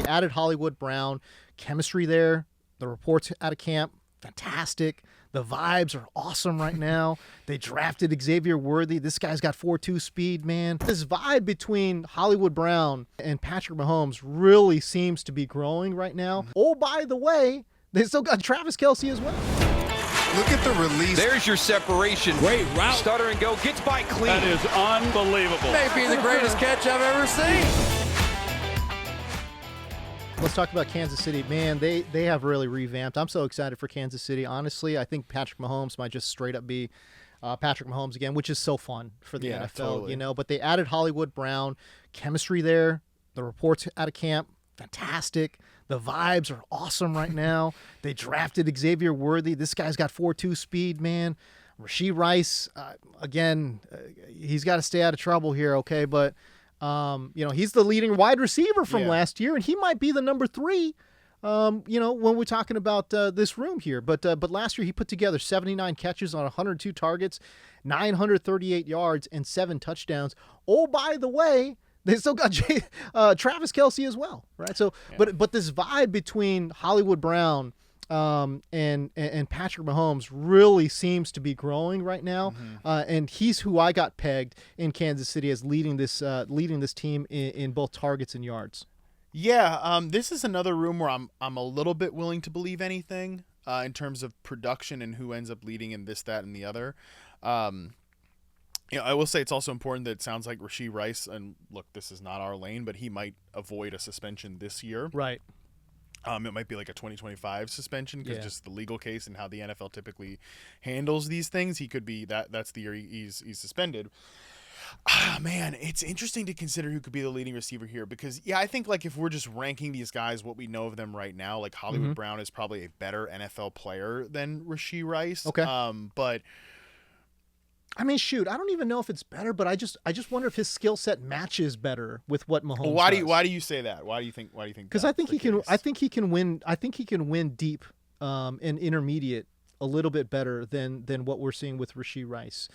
added Hollywood Brown. Chemistry there. The reports out of camp, fantastic. The vibes are awesome right now. They drafted Xavier Worthy. This guy's got 4.2 speed, man. This vibe between Hollywood Brown and Patrick Mahomes really seems to be growing right now. Oh, by the way, they still got Travis Kelce as well. Look at the release. There's your separation. Great route. Stutter and go. Gets by clean. That is unbelievable. Maybe the greatest catch I've ever seen. Let's talk about Kansas City. Man, they have really revamped. I'm so excited for Kansas City. Honestly, I think Patrick Mahomes might just straight up be Patrick Mahomes again, which is so fun for the NFL, totally. you know. But they added Hollywood Brown. Chemistry there. The reports out of camp, fantastic. The vibes are awesome right now. They drafted Xavier Worthy. This guy's got 4.2 speed, man. Rashee Rice, again, he's got to stay out of trouble here, okay? But he's the leading wide receiver from last year, and he might be the number 3, when we're talking about this room here. But last year he put together 79 catches on 102 targets, 938 yards, and 7 touchdowns. Oh, by the way, they still got Travis Kelce as well, right? So, but this vibe between Hollywood Brown and Patrick Mahomes really seems to be growing right now, and he's who I got pegged in Kansas City as leading this team in both targets and yards. Yeah, this is another room where I'm a little bit willing to believe anything in terms of production and who ends up leading in this, that, and the other. I will say it's also important that it sounds like Rashee Rice, and look, this is not our lane, but he might avoid a suspension this year. Right. It might be like a 2025 suspension because just the legal case and how the NFL typically handles these things. He could be that's the year he's suspended. Man, it's interesting to consider who could be the leading receiver here because, I think like if we're just ranking these guys, what we know of them right now, like Hollywood Brown is probably a better NFL player than Rashee Rice. Okay. But I mean, shoot, I don't even know if it's better, but I just wonder if his skill set matches better with what Mahomes does. Why do you say that? Why do you think? Because I think he can. I think he can win. I think he can win deep and intermediate a little bit better than what we're seeing with Rashee Rice.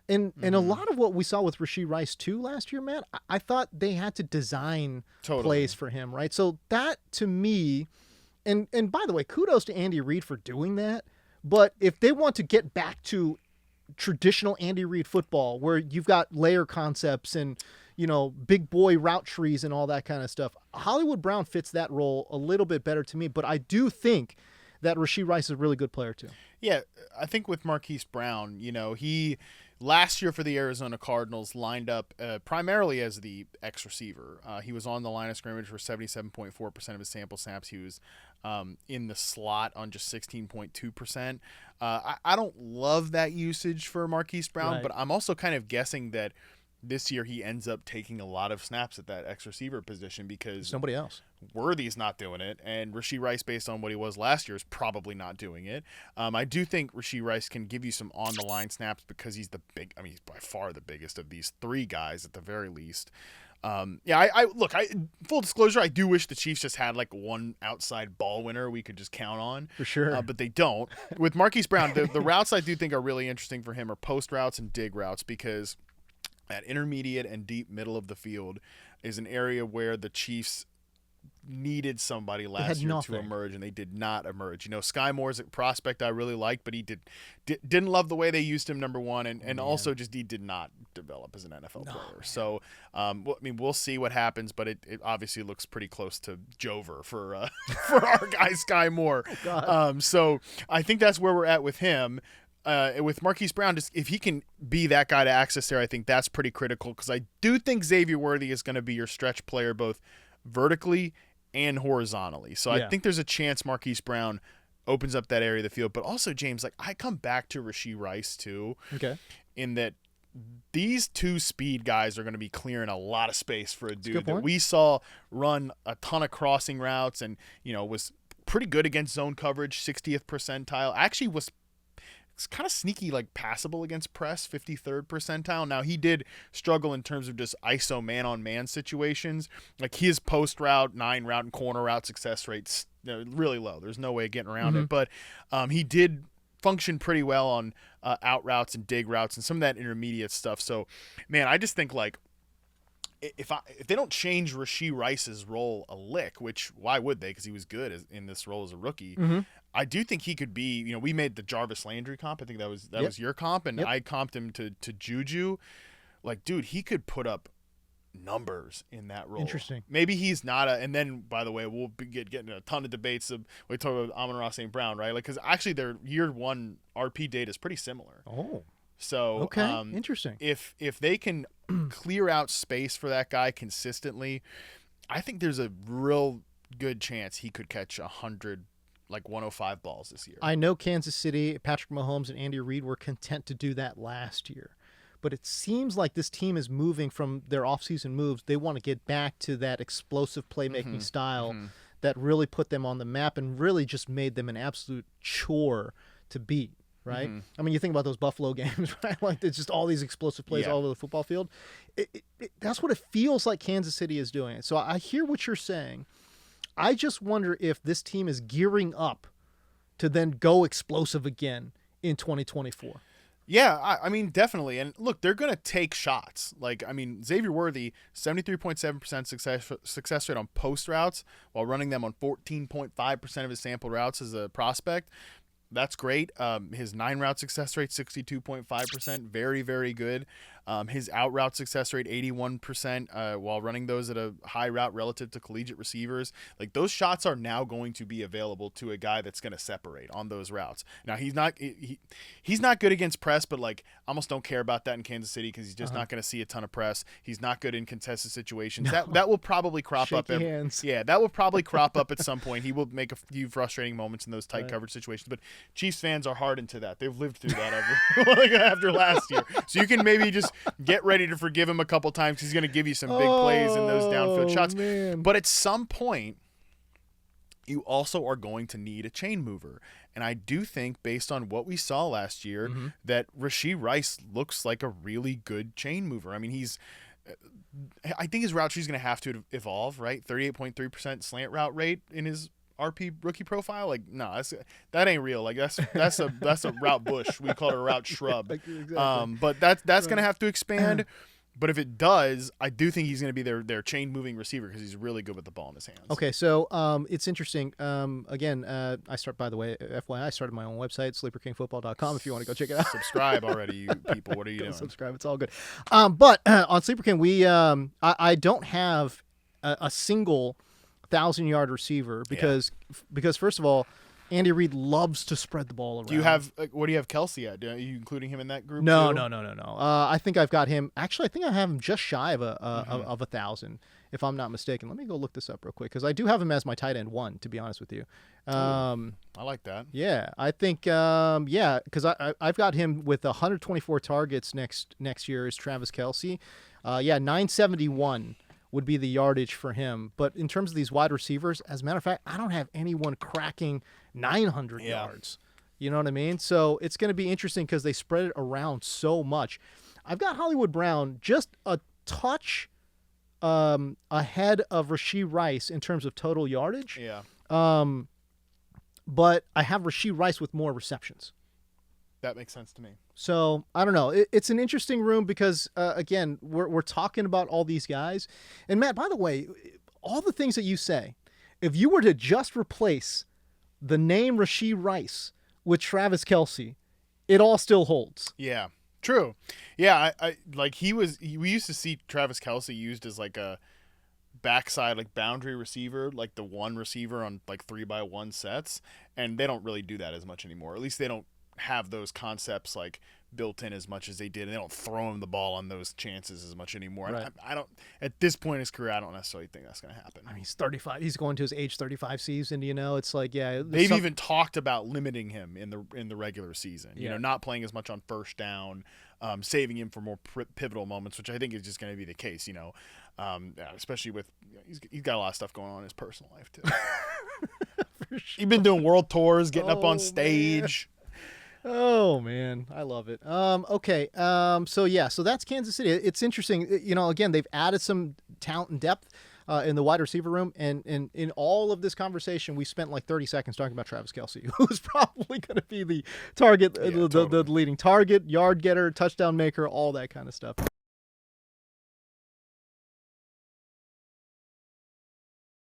And a lot of what we saw with Rashee Rice too last year, man, I thought they had to design plays for him, right? So that to me, and by the way, kudos to Andy Reid for doing that. But if they want to get back to traditional Andy Reid football where you've got layer concepts and big boy route trees and all that kind of stuff, Hollywood Brown fits that role a little bit better to me, but I do think that Rashee Rice is a really good player too. Yeah, I think with Marquise Brown, he last year for the Arizona Cardinals lined up primarily as the X receiver. He was on the line of scrimmage for 77.4% of his sample snaps. He was in the slot on just 16.2%. I don't love that usage for Marquise Brown, right. But I'm also kind of guessing that this year he ends up taking a lot of snaps at that X receiver position because somebody else. Worthy's not doing it, and Rashee Rice, based on what he was last year, is probably not doing it. I do think Rashee Rice can give you some on-the-line snaps because he's he's by far the biggest of these 3 guys at the very least. Full disclosure, I do wish the Chiefs just had like one outside ball winner we could just count on. For sure. But they don't. With Marquise Brown, the routes I do think are really interesting for him are post routes and dig routes because that intermediate and deep middle of the field is an area where the Chiefs needed somebody last year to emerge, and they did not emerge. Skyy Moore is a prospect I really like, but he didn't love the way they used him, number one, and also just he did not develop as an NFL player. So, we'll see what happens, but it obviously looks pretty close to Jover for our guy Skyy Moore. So I think that's where we're at with him. With Marquise Brown, just if he can be that guy to access there, I think that's pretty critical because I do think Xavier Worthy is going to be your stretch player both vertically and horizontally. So I think there's a chance Marquise Brown opens up that area of the field. But also, James, I come back to Rashee Rice too. Okay. In that these 2 speed guys are going to be clearing a lot of space for a dude that we saw run a ton of crossing routes and, was pretty good against zone coverage, 60th percentile. Actually was it's kind of sneaky, like passable against press, 53rd percentile. Now, he did struggle in terms of just ISO man-on-man situations. Like his post route, 9 route, and corner route success rates really low. There's no way of getting around it. But he did function pretty well on out routes and dig routes and some of that intermediate stuff. So, man, I just think like if they don't change Rashee Rice's role a lick, which why would they? Because he was good in this role as a rookie. I do think he could be. You know, we made the Jarvis Landry comp. I think that was your comp, and I comped him to Juju. Like, dude, he could put up numbers in that role. Interesting. Maybe he's not a. And then, by the way, we'll be getting a ton of debates. We talk about Amon-Ra St. Brown, right? Like, because actually their year one RP data is pretty similar. Oh. So okay, interesting. If they can clear out space for that guy consistently, I think there's a real good chance he could catch 100, like 105 balls this year. I know Kansas City, Patrick Mahomes, and Andy Reid were content to do that last year. But it seems like this team is moving from their offseason moves. They want to get back to that explosive playmaking style that really put them on the map and really just made them an absolute chore to beat, right? I mean, you think about those Buffalo games, right? Like, it's just all these explosive plays all over the football field. That's what it feels like Kansas City is doing. So I hear what you're saying. I just wonder if this team is gearing up to then go explosive again in 2024. Yeah, I mean, definitely. And look, they're going to take shots. Like, I mean, Xavier Worthy, 73.7% success rate on post routes while running them on 14.5% of his sample routes as a prospect. That's great. His 9-route success rate, 62.5%. Very, very good. His out route success rate, 81%, while running those at a high route relative to collegiate receivers. Like, those shots are now going to be available to a guy that's going to separate on those routes. Now, he's not good against press, but like, I almost don't care about that in Kansas City because he's just not going to see a ton of press. He's not good in contested situations. No. That will probably crop up. Hands. Yeah, that will probably crop up at some point. He will make a few frustrating moments in those tight coverage situations. But Chiefs fans are hardened to that. They've lived through that after last year. So you can maybe just get ready to forgive him a couple times because he's going to give you some big plays in those downfield shots. Man. But at some point, you also are going to need a chain mover. And I do think, based on what we saw last year, that Rashee Rice looks like a really good chain mover. I mean, I think his route tree's going to have to evolve, right? 38.3% slant route rate in his RP rookie profile. Like, no, that ain't real. Like, that's a route bush. We call it a route shrub. Exactly. But that's going to have to expand. But if it does, I do think he's going to be their chain moving receiver because he's really good with the ball in his hands. Okay, so it's interesting. Again, I FYI, I started my own website, sleeperkingfootball.com, if you want to go check it out. Subscribe already, you people. What are you doing? Subscribe. It's all good. But on Sleeper King, I don't have a single 1,000-yard receiver because first of all, Andy Reid loves to spread the ball around. Do you have what do you have Kelce at? Are you including him in that group? No. too? I think I've got him. Actually, I think I have him just shy of of 1,000, if I'm not mistaken. Let me go look this up real quick because I do have him as my tight end 1. To be honest with you, I like that. Yeah, I think because I've got him with 124 targets next year is Travis Kelce. 971 would be the yardage for him. But in terms of these wide receivers, as a matter of fact, I don't have anyone cracking 900 yards. You know what I mean? So it's going to be interesting because they spread it around so much. I've got Hollywood Brown just a touch ahead of Rashee Rice in terms of total yardage. Yeah. But I have Rashee Rice with more receptions. That makes sense to me. So I don't know. It's an interesting room because again, we're talking about all these guys. And Matt, by the way, all the things that you say, if you were to just replace the name Rashee Rice with Travis Kelce, it all still holds. Yeah, true. Yeah, I like we used to see Travis Kelce used as like a backside, like boundary receiver, like the one receiver on like 3x1 sets, and they don't really do that as much anymore. At least they don't have those concepts like built in as much as they did, and they don't throw him the ball on those chances as much anymore. Right. I don't at this point in his career, I don't necessarily think that's going to happen. I mean, he's 35. He's going to his age 35 season. You know, it's like they've even talked about limiting him in the regular season. You know, not playing as much on first down, saving him for more pivotal moments, which I think is just going to be the case. You know, especially with he's got a lot of stuff going on in his personal life too. Sure. He's been doing world tours, getting up on stage. Man. Oh man, I love it. Okay. So that's Kansas City. It's interesting. You know, again, they've added some talent and depth in the wide receiver room, and in all of this conversation, we spent like 30 seconds talking about Travis Kelce, who's probably going to be the target, the leading target, yard getter, touchdown maker, all that kind of stuff.